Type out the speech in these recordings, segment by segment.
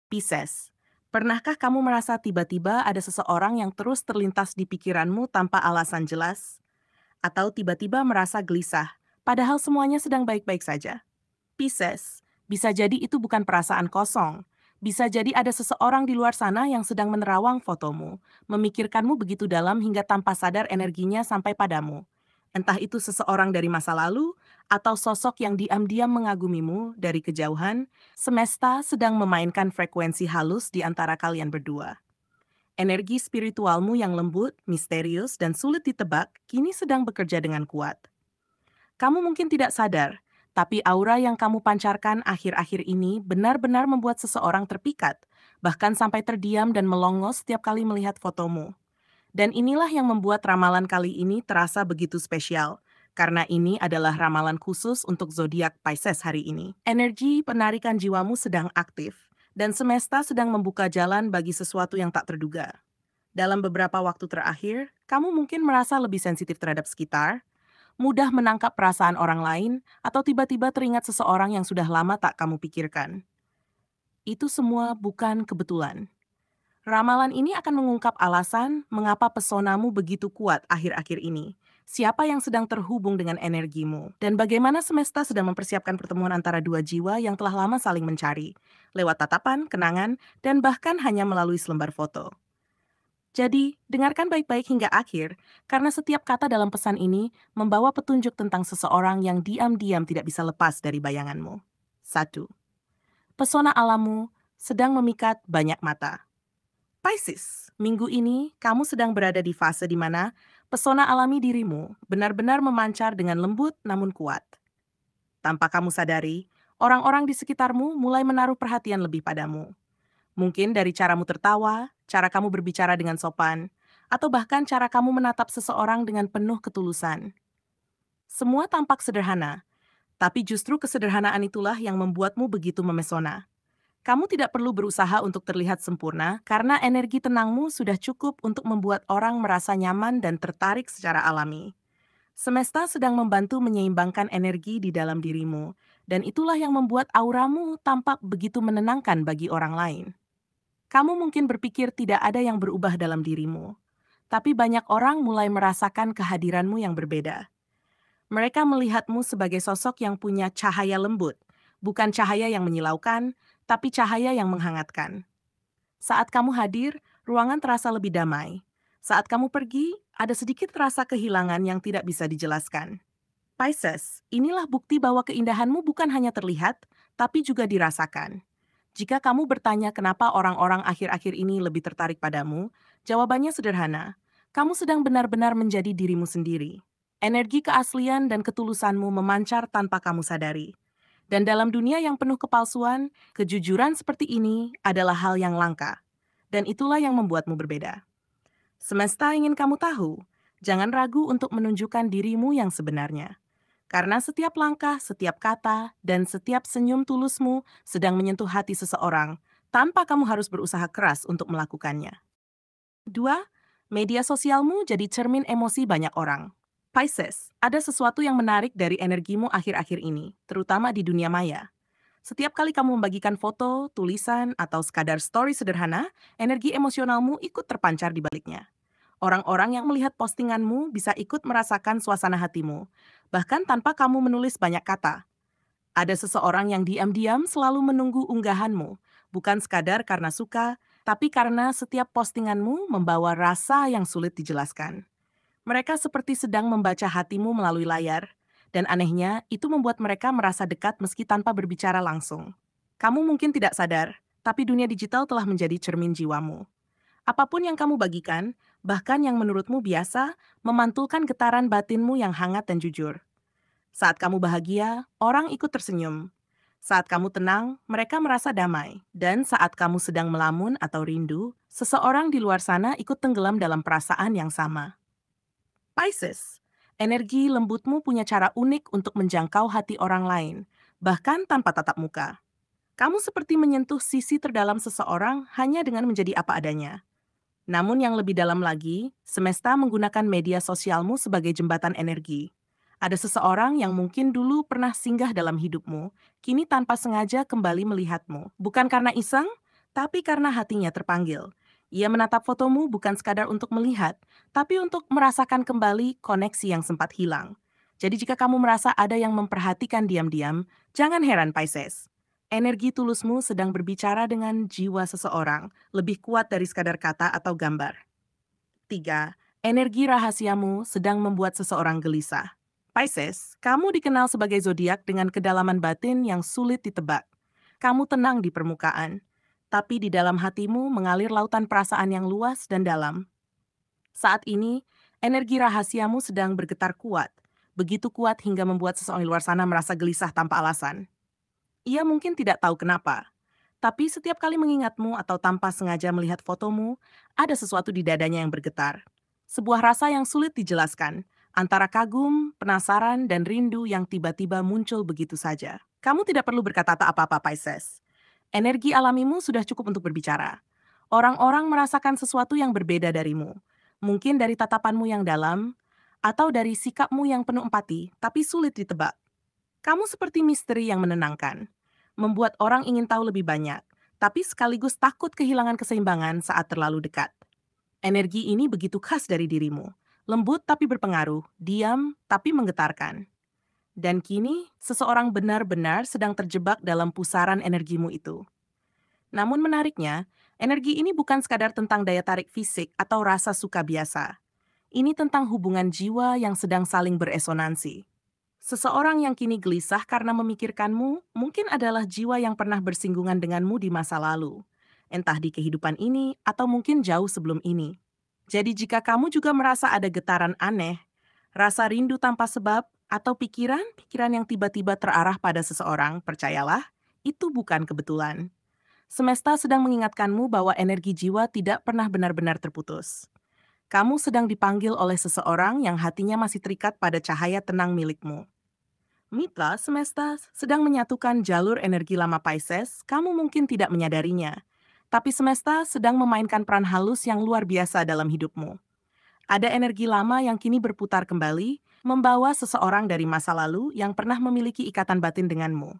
Pisces, pernahkah kamu merasa tiba-tiba ada seseorang yang terus terlintas di pikiranmu tanpa alasan jelas? Atau tiba-tiba merasa gelisah, padahal semuanya sedang baik-baik saja? Pisces, bisa jadi itu bukan perasaan kosong. Bisa jadi ada seseorang di luar sana yang sedang menerawang fotomu, memikirkanmu begitu dalam hingga tanpa sadar energinya sampai padamu. Entah itu seseorang dari masa lalu, atau sosok yang diam-diam mengagumimu dari kejauhan, semesta sedang memainkan frekuensi halus di antara kalian berdua. Energi spiritualmu yang lembut, misterius, dan sulit ditebak kini sedang bekerja dengan kuat. Kamu mungkin tidak sadar, tapi aura yang kamu pancarkan akhir-akhir ini benar-benar membuat seseorang terpikat, bahkan sampai terdiam dan melongo setiap kali melihat fotomu. Dan inilah yang membuat ramalan kali ini terasa begitu spesial, karena ini adalah ramalan khusus untuk zodiak Pisces hari ini. Energi penarikan jiwamu sedang aktif, dan semesta sedang membuka jalan bagi sesuatu yang tak terduga. Dalam beberapa waktu terakhir, kamu mungkin merasa lebih sensitif terhadap sekitar, mudah menangkap perasaan orang lain, atau tiba-tiba teringat seseorang yang sudah lama tak kamu pikirkan. Itu semua bukan kebetulan. Ramalan ini akan mengungkap alasan mengapa pesonamu begitu kuat akhir-akhir ini. Siapa yang sedang terhubung dengan energimu, dan bagaimana semesta sedang mempersiapkan pertemuan antara dua jiwa yang telah lama saling mencari, lewat tatapan, kenangan, dan bahkan hanya melalui selembar foto. Jadi, dengarkan baik-baik hingga akhir, karena setiap kata dalam pesan ini membawa petunjuk tentang seseorang yang diam-diam tidak bisa lepas dari bayanganmu. 1. Pesona alammu sedang memikat banyak mata. Pisces, minggu ini kamu sedang berada di fase di mana pesona alami dirimu benar-benar memancar dengan lembut namun kuat. Tanpa kamu sadari, orang-orang di sekitarmu mulai menaruh perhatian lebih padamu. Mungkin dari caramu tertawa, cara kamu berbicara dengan sopan, atau bahkan cara kamu menatap seseorang dengan penuh ketulusan. Semua tampak sederhana, tapi justru kesederhanaan itulah yang membuatmu begitu memesona. Kamu tidak perlu berusaha untuk terlihat sempurna karena energi tenangmu sudah cukup untuk membuat orang merasa nyaman dan tertarik secara alami. Semesta sedang membantu menyeimbangkan energi di dalam dirimu, dan itulah yang membuat auramu tampak begitu menenangkan bagi orang lain. Kamu mungkin berpikir tidak ada yang berubah dalam dirimu, tapi banyak orang mulai merasakan kehadiranmu yang berbeda. Mereka melihatmu sebagai sosok yang punya cahaya lembut, bukan cahaya yang menyilaukan, tapi cahaya yang menghangatkan. Saat kamu hadir, ruangan terasa lebih damai. Saat kamu pergi, ada sedikit rasa kehilangan yang tidak bisa dijelaskan. Pisces, inilah bukti bahwa keindahanmu bukan hanya terlihat, tapi juga dirasakan. Jika kamu bertanya kenapa orang-orang akhir-akhir ini lebih tertarik padamu, jawabannya sederhana. Kamu sedang benar-benar menjadi dirimu sendiri. Energi keaslian dan ketulusanmu memancar tanpa kamu sadari. Dan dalam dunia yang penuh kepalsuan, kejujuran seperti ini adalah hal yang langka. Dan itulah yang membuatmu berbeda. Semesta ingin kamu tahu, jangan ragu untuk menunjukkan dirimu yang sebenarnya. Karena setiap langkah, setiap kata, dan setiap senyum tulusmu sedang menyentuh hati seseorang, tanpa kamu harus berusaha keras untuk melakukannya. 2. Media sosialmu jadi cermin emosi banyak orang. Pisces, ada sesuatu yang menarik dari energimu akhir-akhir ini, terutama di dunia maya. Setiap kali kamu membagikan foto, tulisan, atau sekadar story sederhana, energi emosionalmu ikut terpancar di baliknya. Orang-orang yang melihat postinganmu bisa ikut merasakan suasana hatimu, bahkan tanpa kamu menulis banyak kata. Ada seseorang yang diam-diam selalu menunggu unggahanmu, bukan sekadar karena suka, tapi karena setiap postinganmu membawa rasa yang sulit dijelaskan. Mereka seperti sedang membaca hatimu melalui layar, dan anehnya itu membuat mereka merasa dekat meski tanpa berbicara langsung. Kamu mungkin tidak sadar, tapi dunia digital telah menjadi cermin jiwamu. Apapun yang kamu bagikan, bahkan yang menurutmu biasa, memantulkan getaran batinmu yang hangat dan jujur. Saat kamu bahagia, orang ikut tersenyum. Saat kamu tenang, mereka merasa damai. Dan saat kamu sedang melamun atau rindu, seseorang di luar sana ikut tenggelam dalam perasaan yang sama. Pisces, energi lembutmu punya cara unik untuk menjangkau hati orang lain, bahkan tanpa tatap muka. Kamu seperti menyentuh sisi terdalam seseorang hanya dengan menjadi apa adanya. Namun yang lebih dalam lagi, semesta menggunakan media sosialmu sebagai jembatan energi. Ada seseorang yang mungkin dulu pernah singgah dalam hidupmu, kini tanpa sengaja kembali melihatmu. Bukan karena iseng, tapi karena hatinya terpanggil. Ia menatap fotomu bukan sekadar untuk melihat, tapi untuk merasakan kembali koneksi yang sempat hilang. Jadi jika kamu merasa ada yang memperhatikan diam-diam, jangan heran Pisces. Energi tulusmu sedang berbicara dengan jiwa seseorang, lebih kuat dari sekadar kata atau gambar. 3. Energi rahasiamu sedang membuat seseorang gelisah. Pisces, kamu dikenal sebagai zodiak dengan kedalaman batin yang sulit ditebak. Kamu tenang di permukaan, tapi di dalam hatimu mengalir lautan perasaan yang luas dan dalam. Saat ini, energi rahasiamu sedang bergetar kuat, begitu kuat hingga membuat seseorang di luar sana merasa gelisah tanpa alasan. Ia mungkin tidak tahu kenapa, tapi setiap kali mengingatmu atau tanpa sengaja melihat fotomu, ada sesuatu di dadanya yang bergetar. Sebuah rasa yang sulit dijelaskan, antara kagum, penasaran, dan rindu yang tiba-tiba muncul begitu saja. Kamu tidak perlu berkata apa-apa, Pisces. Energi alamimu sudah cukup untuk berbicara. Orang-orang merasakan sesuatu yang berbeda darimu. Mungkin dari tatapanmu yang dalam, atau dari sikapmu yang penuh empati, tapi sulit ditebak. Kamu seperti misteri yang menenangkan, membuat orang ingin tahu lebih banyak, tapi sekaligus takut kehilangan keseimbangan saat terlalu dekat. Energi ini begitu khas dari dirimu, lembut tapi berpengaruh, diam tapi menggetarkan. Dan kini, seseorang benar-benar sedang terjebak dalam pusaran energimu itu. Namun menariknya, energi ini bukan sekadar tentang daya tarik fisik atau rasa suka biasa. Ini tentang hubungan jiwa yang sedang saling beresonansi. Seseorang yang kini gelisah karena memikirkanmu mungkin adalah jiwa yang pernah bersinggungan denganmu di masa lalu, entah di kehidupan ini atau mungkin jauh sebelum ini. Jadi jika kamu juga merasa ada getaran aneh, rasa rindu tanpa sebab, atau pikiran-pikiran yang tiba-tiba terarah pada seseorang, percayalah, itu bukan kebetulan. Semesta sedang mengingatkanmu bahwa energi jiwa tidak pernah benar-benar terputus. Kamu sedang dipanggil oleh seseorang yang hatinya masih terikat pada cahaya tenang milikmu. Mitra semesta sedang menyatukan jalur energi lama Pisces, kamu mungkin tidak menyadarinya. Tapi semesta sedang memainkan peran halus yang luar biasa dalam hidupmu. Ada energi lama yang kini berputar kembali, membawa seseorang dari masa lalu yang pernah memiliki ikatan batin denganmu.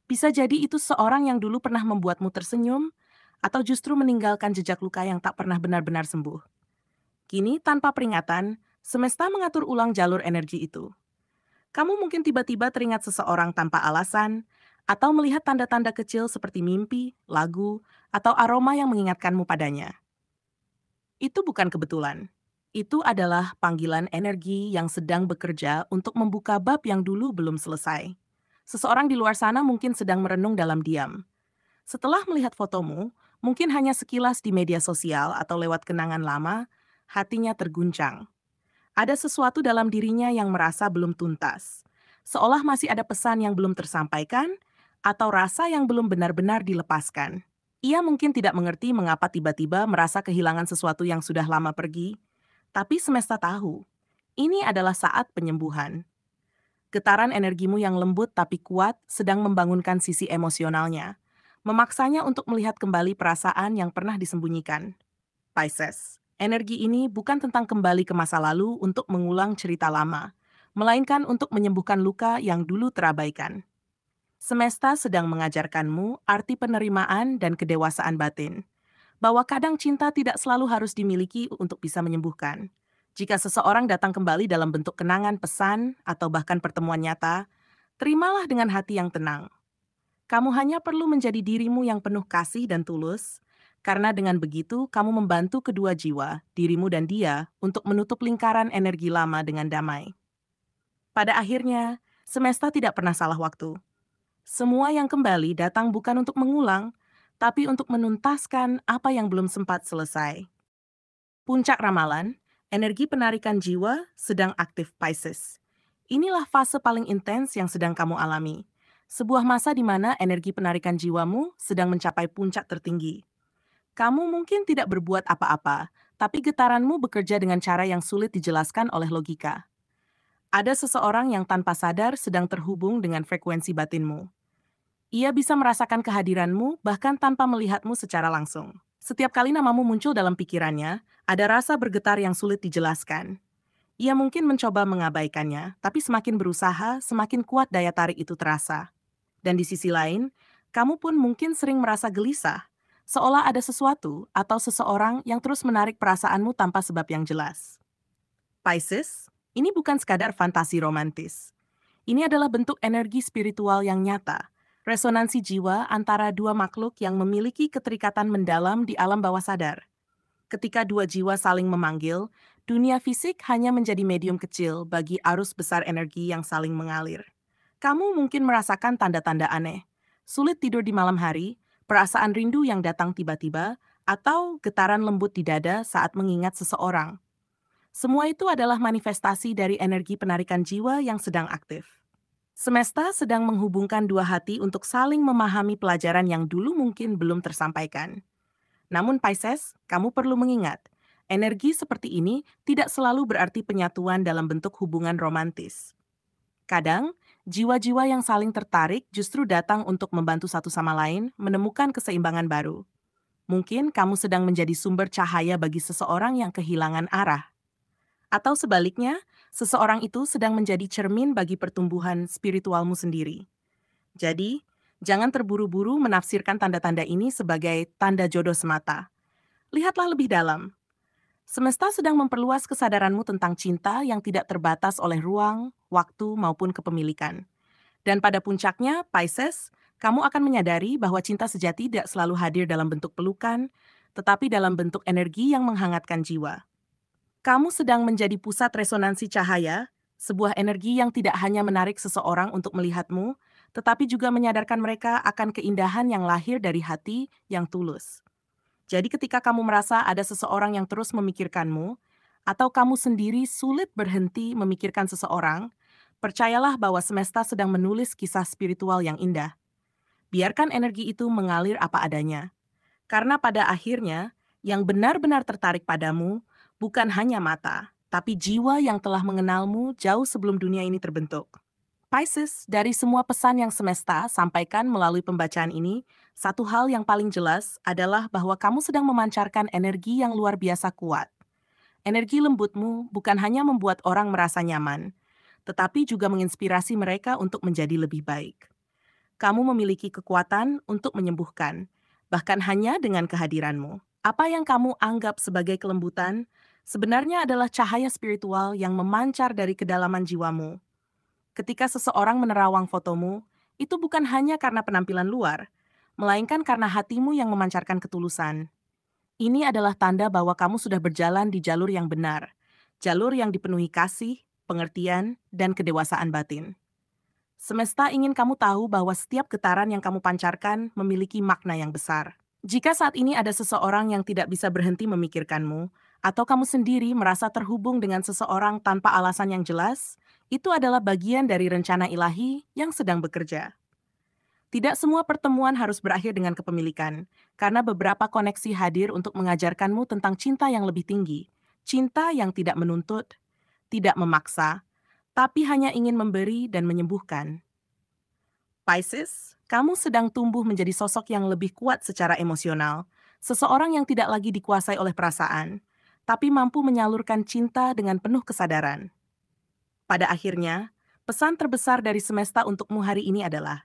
Bisa jadi itu seorang yang dulu pernah membuatmu tersenyum, atau justru meninggalkan jejak luka yang tak pernah benar-benar sembuh. Kini, tanpa peringatan, semesta mengatur ulang jalur energi itu. Kamu mungkin tiba-tiba teringat seseorang tanpa alasan, atau melihat tanda-tanda kecil seperti mimpi, lagu, atau aroma yang mengingatkanmu padanya. Itu bukan kebetulan. Itu adalah panggilan energi yang sedang bekerja untuk membuka bab yang dulu belum selesai. Seseorang di luar sana mungkin sedang merenung dalam diam. Setelah melihat fotomu, mungkin hanya sekilas di media sosial atau lewat kenangan lama, hatinya terguncang. Ada sesuatu dalam dirinya yang merasa belum tuntas. Seolah masih ada pesan yang belum tersampaikan atau rasa yang belum benar-benar dilepaskan. Ia mungkin tidak mengerti mengapa tiba-tiba merasa kehilangan sesuatu yang sudah lama pergi, tapi semesta tahu. Ini adalah saat penyembuhan. Getaran energimu yang lembut tapi kuat sedang membangunkan sisi emosionalnya, memaksanya untuk melihat kembali perasaan yang pernah disembunyikan. Pisces, energi ini bukan tentang kembali ke masa lalu untuk mengulang cerita lama, melainkan untuk menyembuhkan luka yang dulu terabaikan. Semesta sedang mengajarkanmu arti penerimaan dan kedewasaan batin, bahwa kadang cinta tidak selalu harus dimiliki untuk bisa menyembuhkan. Jika seseorang datang kembali dalam bentuk kenangan pesan atau bahkan pertemuan nyata, terimalah dengan hati yang tenang. Kamu hanya perlu menjadi dirimu yang penuh kasih dan tulus, karena dengan begitu kamu membantu kedua jiwa, dirimu dan dia, untuk menutup lingkaran energi lama dengan damai. Pada akhirnya, semesta tidak pernah salah waktu. Semua yang kembali datang bukan untuk mengulang, tapi untuk menuntaskan apa yang belum sempat selesai. Puncak ramalan, energi penarikan jiwa sedang aktif Pisces. Inilah fase paling intens yang sedang kamu alami. Sebuah masa di mana energi penarikan jiwamu sedang mencapai puncak tertinggi. Kamu mungkin tidak berbuat apa-apa, tapi getaranmu bekerja dengan cara yang sulit dijelaskan oleh logika. Ada seseorang yang tanpa sadar sedang terhubung dengan frekuensi batinmu. Ia bisa merasakan kehadiranmu bahkan tanpa melihatmu secara langsung. Setiap kali namamu muncul dalam pikirannya, ada rasa bergetar yang sulit dijelaskan. Ia mungkin mencoba mengabaikannya, tapi semakin berusaha, semakin kuat daya tarik itu terasa. Dan di sisi lain, kamu pun mungkin sering merasa gelisah, seolah ada sesuatu atau seseorang yang terus menarik perasaanmu tanpa sebab yang jelas. Pisces, ini bukan sekadar fantasi romantis. Ini adalah bentuk energi spiritual yang nyata, resonansi jiwa antara dua makhluk yang memiliki keterikatan mendalam di alam bawah sadar. Ketika dua jiwa saling memanggil, dunia fisik hanya menjadi medium kecil bagi arus besar energi yang saling mengalir. Kamu mungkin merasakan tanda-tanda aneh, sulit tidur di malam hari, perasaan rindu yang datang tiba-tiba, atau getaran lembut di dada saat mengingat seseorang. Semua itu adalah manifestasi dari energi penarikan jiwa yang sedang aktif. Semesta sedang menghubungkan dua hati untuk saling memahami pelajaran yang dulu mungkin belum tersampaikan. Namun Pisces, kamu perlu mengingat, energi seperti ini tidak selalu berarti penyatuan dalam bentuk hubungan romantis. Kadang, jiwa-jiwa yang saling tertarik justru datang untuk membantu satu sama lain menemukan keseimbangan baru. Mungkin kamu sedang menjadi sumber cahaya bagi seseorang yang kehilangan arah. Atau sebaliknya, seseorang itu sedang menjadi cermin bagi pertumbuhan spiritualmu sendiri. Jadi, jangan terburu-buru menafsirkan tanda-tanda ini sebagai tanda jodoh semata. Lihatlah lebih dalam. Semesta sedang memperluas kesadaranmu tentang cinta yang tidak terbatas oleh ruang, waktu, maupun kepemilikan. Dan pada puncaknya, Pisces, kamu akan menyadari bahwa cinta sejati tidak selalu hadir dalam bentuk pelukan, tetapi dalam bentuk energi yang menghangatkan jiwa. Kamu sedang menjadi pusat resonansi cahaya, sebuah energi yang tidak hanya menarik seseorang untuk melihatmu, tetapi juga menyadarkan mereka akan keindahan yang lahir dari hati yang tulus. Jadi ketika kamu merasa ada seseorang yang terus memikirkanmu, atau kamu sendiri sulit berhenti memikirkan seseorang, percayalah bahwa semesta sedang menulis kisah spiritual yang indah. Biarkan energi itu mengalir apa adanya. Karena pada akhirnya, yang benar-benar tertarik padamu bukan hanya mata, tapi jiwa yang telah mengenalmu jauh sebelum dunia ini terbentuk. Pisces, dari semua pesan yang semesta sampaikan melalui pembacaan ini, satu hal yang paling jelas adalah bahwa kamu sedang memancarkan energi yang luar biasa kuat. Energi lembutmu bukan hanya membuat orang merasa nyaman, tetapi juga menginspirasi mereka untuk menjadi lebih baik. Kamu memiliki kekuatan untuk menyembuhkan, bahkan hanya dengan kehadiranmu. Apa yang kamu anggap sebagai kelembutan, sebenarnya adalah cahaya spiritual yang memancar dari kedalaman jiwamu. Ketika seseorang menerawang fotomu, itu bukan hanya karena penampilan luar, melainkan karena hatimu yang memancarkan ketulusan. Ini adalah tanda bahwa kamu sudah berjalan di jalur yang benar, jalur yang dipenuhi kasih, pengertian, dan kedewasaan batin. Semesta ingin kamu tahu bahwa setiap getaran yang kamu pancarkan memiliki makna yang besar. Jika saat ini ada seseorang yang tidak bisa berhenti memikirkanmu, atau kamu sendiri merasa terhubung dengan seseorang tanpa alasan yang jelas, itu adalah bagian dari rencana ilahi yang sedang bekerja. Tidak semua pertemuan harus berakhir dengan kepemilikan, karena beberapa koneksi hadir untuk mengajarkanmu tentang cinta yang lebih tinggi, cinta yang tidak menuntut, tidak memaksa, tapi hanya ingin memberi dan menyembuhkan. Pisces, kamu sedang tumbuh menjadi sosok yang lebih kuat secara emosional, seseorang yang tidak lagi dikuasai oleh perasaan, tapi mampu menyalurkan cinta dengan penuh kesadaran. Pada akhirnya, pesan terbesar dari semesta untukmu hari ini adalah,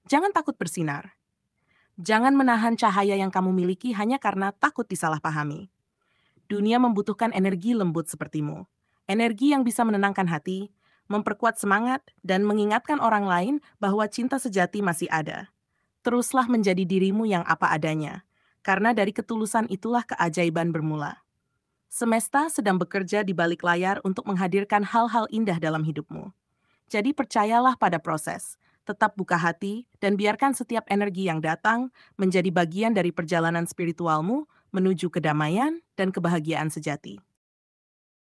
jangan takut bersinar. Jangan menahan cahaya yang kamu miliki hanya karena takut disalahpahami. Dunia membutuhkan energi lembut sepertimu. Energi yang bisa menenangkan hati, memperkuat semangat, dan mengingatkan orang lain bahwa cinta sejati masih ada. Teruslah menjadi dirimu yang apa adanya, karena dari ketulusan itulah keajaiban bermula. Semesta sedang bekerja di balik layar untuk menghadirkan hal-hal indah dalam hidupmu. Jadi percayalah pada proses, tetap buka hati, dan biarkan setiap energi yang datang menjadi bagian dari perjalanan spiritualmu menuju kedamaian dan kebahagiaan sejati.